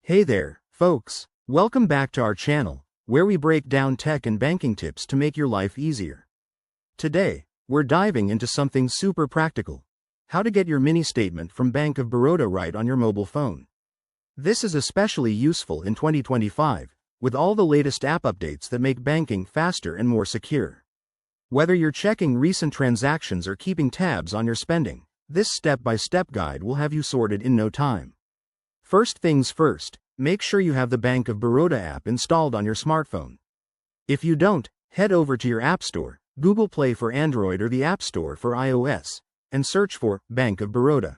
Hey there, folks. Welcome back to our channel, where we break down tech and banking tips to make your life easier. Today, we're diving into something super practical: how to get your mini statement from Bank of Baroda right on your mobile phone. This is especially useful in 2025, with all the latest app updates that make banking faster and more secure. Whether you're checking recent transactions or keeping tabs on your spending, this step-by-step guide will have you sorted in no time. First things first, make sure you have the Bank of Baroda app installed on your smartphone. If you don't, head over to your App Store, Google Play for Android or the App Store for iOS, and search for Bank of Baroda.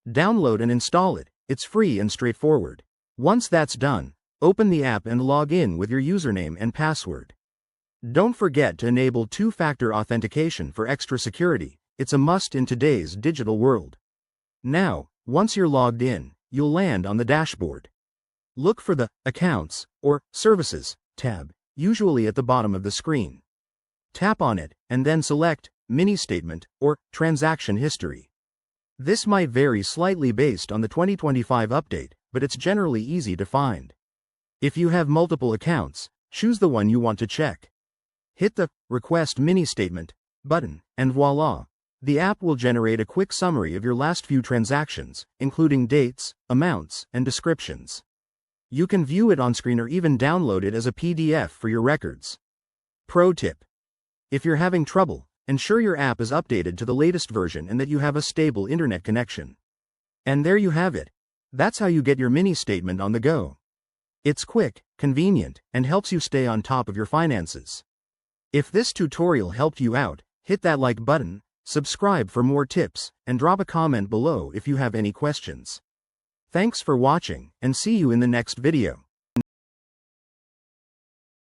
Download and install it. It's free and straightforward. Once that's done, open the app and log in with your username and password. Don't forget to enable two-factor authentication for extra security. It's a must in today's digital world. Now, once you're logged in, you'll land on the dashboard. Look for the Accounts or Services tab, usually at the bottom of the screen. Tap on it, and then select Mini Statement or Transaction History. This might vary slightly based on the 2025 update, but it's generally easy to find. If you have multiple accounts, choose the one you want to check. Hit the Request Mini Statement button, and voila! The app will generate a quick summary of your last few transactions, including dates, amounts, and descriptions. You can view it on screen or even download it as a PDF for your records. Pro tip: if you're having trouble, ensure your app is updated to the latest version and that you have a stable internet connection. And there you have it. That's how you get your mini statement on the go. It's quick, convenient, and helps you stay on top of your finances. If this tutorial helped you out, hit that like button, subscribe for more tips, and drop a comment below if you have any questions. Thanks for watching, and see you in the next video.